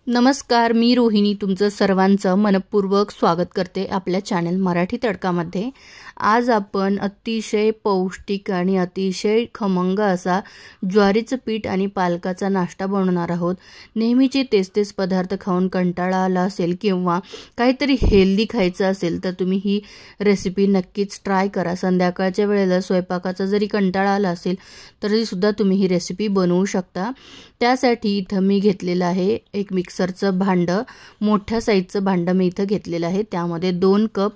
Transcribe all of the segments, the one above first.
नमस्कार, मी रोहिणी तुमचं सर्वांचं मनपूर्वक स्वागत करते आपल्या चॅनल मराठी तडकामध्ये। आज आपण अतिशय पौष्टिक आणि अतिशय खमंग असा ज्वारीचं पीठ आणि पालकाचा नाश्ता बनवणार आहोत। नेहमीचे तेच पदार्थ खाऊन कंटाळा आला असेल किंवा काहीतरी हेल्दी खायचं असेल तर तुम्ही ही रेसिपी नक्कीच ट्राय करा। संध्याकाळच्या वेळेला स्वयंपाकाचा जरी कंटाळा आला असेल तरी सुद्धा तुम्ही ही रेसिपी बनवू शकता। त्यासाठी इथं मी घेतलेलं आहे एक मिक्सरचं भांडं, मोठ्या साईजचं भांडं मी इथं घेतलेलं आहे। त्यामध्ये 2 कप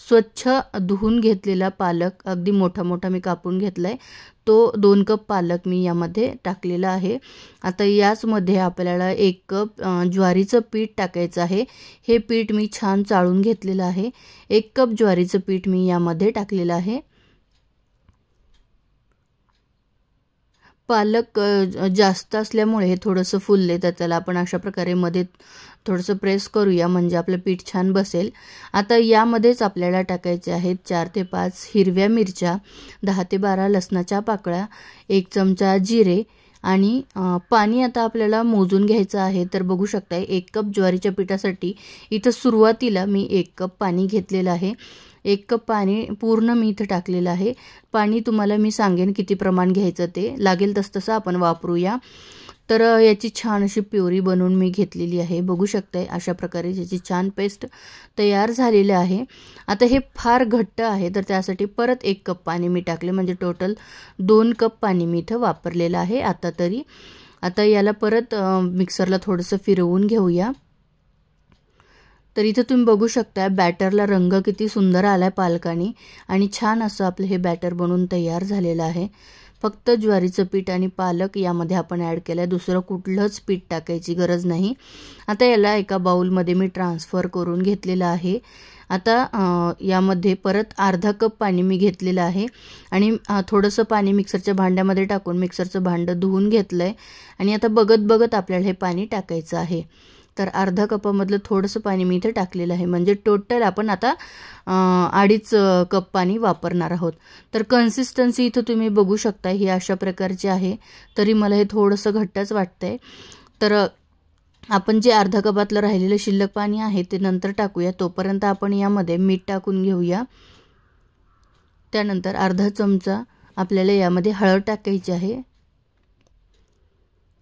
स्वच्छ धुवून घेतलेला पालक, अगदी मोठा मी कापून घेतलाय, तो 2 कप पालक मी यामध्ये टाकलेला आहे। आता याचमध्ये आपल्याला 1 कप ज्वारीचं पीठ टाकायचं आहे। हे पीठ मी छान चाळून घेतलेलं आहे। 1 कप ज्वारीचं पीठ मी यामध्ये टाकलेलं आहे। पालक जास्त असल्यामुळे हे थोडंसं फुलले, तर त्याला आपण अशा प्रकारे मध्ये थोडंसं प्रेस करूया म्हणजे आपलं पीठ छान बसेल। आता यामध्येच आपल्याला टाकायचे आहेत 4 ते 5 हिरव्या मिरच्या, 10 ते 12 लसणाच्या पाकळ्या, 1 चमचा जिरे आणि पाणी आता आपल्याला मोजून घ्यायचं आहे। तर बघू शकताय 1 कप ज्वारीच्या पिठासाठी इथं सुरुवातीला मी 1 कप पाणी घेतलेलं आहे। 1 कप पाणी पूर्ण मी इथं टाकलेलं आहे। पाणी तुम्हाला मी सांगेन किती प्रमाण घ्यायचं, ते लागेल तसं आपण वापरूया। तर याची छान अशी प्युरी बनवून मी घेतलेली आहे। बघू शकताय अशा प्रकारे याची छान पेस्ट तयार झालेली आहे। आता हे फार घट्ट आहे तर त्यासाठी परत 1 कप पाणी मी टाकले, म्हणजे टोटल 2 कप पाणी मी इथं वापरलेलं आहे आता याला परत मिक्सरला थोडंसं फिरवून घेऊया। तर इथे तुम्ही बघू शकता बॅटरला रंग किती सुंदर आलाय पालकाने आणि छान असं आपलं हे बॅटर बनवून तयार झालेलं आहे। फक्त ज्वारीचं पीठ आणि पालक यामध्ये आपण ॲड केलंय, दुसरं कुठलंच पीठ टाकायची गरज नाही। आता याला एका बाउलमध्ये मी ट्रान्सफर करून घेतलेलं आहे। आता यामध्ये परत अर्धा कप पाणी मी घेतलेलं आहे आणि थोडंसं पाणी मिक्सरच्या भांड्यामध्ये टाकून मिक्सरचं भांडं धुवून घेतलंय आणि आता बघत आपल्याला हे पाणी टाकायचं आहे। तर अर्धा कपामधलं थोडंसं पाणी मी इथे टाकलेलं आहे, म्हणजे टोटल आपण आता 2.5 कप पाणी वापरणार आहोत। तर कन्सिस्टन्सी इथं तुम्ही बघू शकता ही अशा प्रकारची आहे, तरी मला हे थोडंसं घट्टच वाटतंय। तर आपण जे अर्धा कपातलं राहिलेलं शिल्लक पाणी आहे ते नंतर टाकूया, तोपर्यंत आपण यामध्ये मीठ टाकून घेऊया। त्यानंतर अर्धा चमचा आपल्याला यामध्ये हळद टाकायची आहे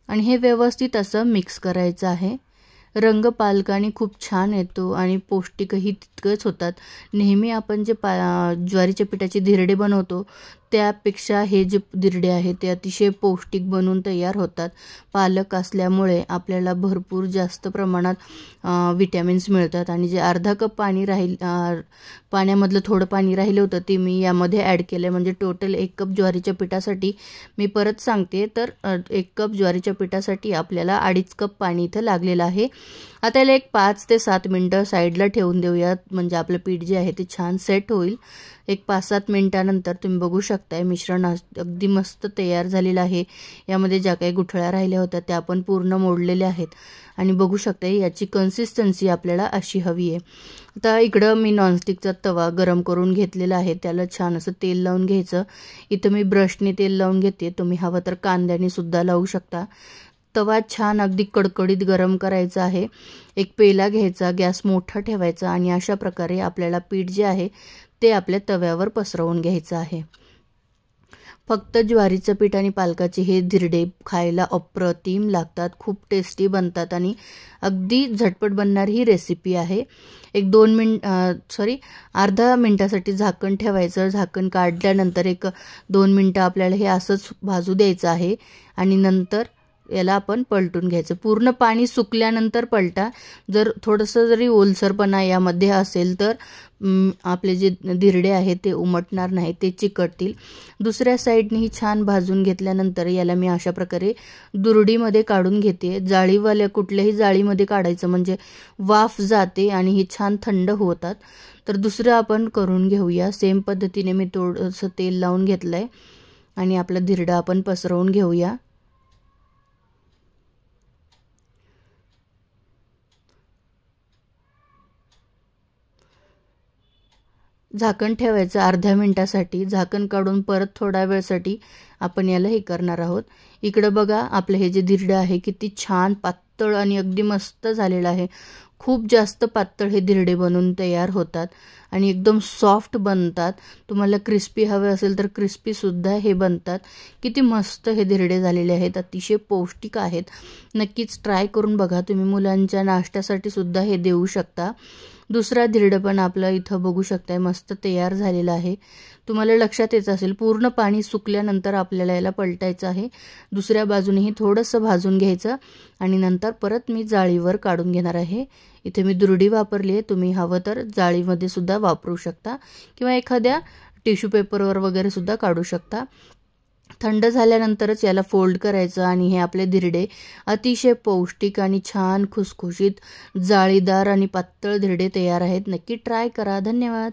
आणि हे व्यवस्थित असं मिक्स करायचं आहे। रंग पालकाने खूप छान येतो आणि पौष्टिकही तितकंच होतात। नेहमी आपण जे ज्वारीच्या पिठाचे धिरडे बनवतो त्यापेक्षा हे जे धिरडे आहेत ते अतिशय पौष्टिक बनून तयार होतात। पालक असल्यामुळे आपल्याला भरपूर जास्त प्रमाणात विटॅमिन्स मिळतात आणि जे अर्धा कप पाण्यामधलं थोडं पाणी राहिलं होतं ते मी यामध्ये ॲड केलं, म्हणजे टोटल 1 कप ज्वारीच्या पिठासाठी मी परत सांगते, तर 1 कप ज्वारीच्या पिठासाठी आपल्याला 2.5 कप पाणी इथं लागलेलं आहे। आता याला एक 5 ते 7 मिनिटं साईडला ठेवून देऊयात, म्हणजे आपलं पीठ जे आहे ते छान सेट होईल। एक 5-7 मिनिटानंतर तुम्ही बघू शकताय मिश्रण अगदी मस्त तयार झालेलं आहे। यामध्ये ज्या काही गुठळ्या राहिल्या होत्या त्या आपण पूर्ण मोडलेल्या आहेत आणि बघू शकताय याची कन्सिस्टन्सी आपल्याला अशी हवी आहे। आता इकडं मी नॉनस्टिकचा तवा गरम करून घेतलेला आहे, त्याला छान असं तेल लावून घ्यायचं। इथं मी ब्रशने तेल लावून घेते, तुम्ही हवं तर कांद्याने सुद्धा लावू शकता। तवा छान अगदी कडकडीत गरम करायचा आहे। एक पेला घ्यायचा, गॅस मोठा ठेवायचा आणि अशा प्रकारे आपल्याला पीठ जे आहे ते आपल्या तव्यावर पसरवून घ्यायचं आहे। फक्त ज्वारीचं पीठ आणि पालकाचे हे धिरडे खायला अप्रतिम लागतात, खूप टेस्टी बनतात आणि अगदी झटपट बनणारी ही रेसिपी आहे। एक अर्धा मिनिटासाठी झाकण ठेवायचं। झाकण काढल्यानंतर 1-2 मिनिटं आपल्याला हे असंच भाजू द्यायचं आहे आणि नंतर याला आपण पलटून घ्यायचं। पूर्ण पाणी सुकल्यानंतर पलटा, जर थोडंसं जरी ओलसरपणा यामध्ये असेल तर आपले जे धिरडे आहेत ते उमटणार नाही, ते चिकटतील। दुसऱ्या साईडने ही छान भाजून घेतल्यानंतर याला मी अशा प्रकारे दुरडीमध्ये काढून घेते। कुठल्याही जाळीमध्ये काढायचं, म्हणजे वाफ जाते आणि ही छान थंड होतात। तर दुसरं आपण करून घेऊया। सेम पद्धतीने मी थोडंसं तेल लावून घेतलंय आणि आपला धिरडा आपण पसरवून घेऊया। झाकण ठेवायचं अर्ध्या मिनिटासाठी। झाकण काढून परत थोड्या वेळसाठी आपण याला हे करणार आहोत। इकडे बघा आपलं हे जे धिरडं आहे किती छान पातळ आणि अगदी मस्त झालेलं आहे. खूप जास्त पातळ हे धिरडे बनून तयार होतात आणि एकदम सॉफ्ट बनतात. तुम्हाला क्रिस्पी हवे असेल तर क्रिस्पीसुद्धा हे बनतात. किती मस्त हे धिरडे झालेले आहेत, अतिशय पौष्टिक आहेत. नक्कीच ट्राय करून बघा. तुम्ही मुलांच्या नाश्त्यासाठी सुद्धा हे देऊ शकता. दुसरा धिरडं पण आपलं इथं बघू शकताय मस्त तयार झालेलं आहे. तुम्हाला लक्षात येत असेल पूर्ण पाणी सुकल्यानंतर आपल्याला याला पलटायचं आहे. दुसऱ्या बाजूनेही थोडंसं भाजून घ्यायचं आणि नंतर परत मी जाळीवर काढून घेणार आहे. इथे मी दुर्डी वापरली आहे. तुम्ही हवं तर जाळीमध्ये सुद्धा वापरू शकता किंवा एखाद्या टिश्यू पेपरवर वगैरे सुद्धा काढू शकता. थंड झाल्यानंतरच याला फोल्ड करायचं आणि हे आपले धिरडे अतिशय पौष्टिक आणि छान खुसखुशीत जाळीदार आणि पातळ धिरडे तयार आहेत. नक्की ट्राय करा. धन्यवाद.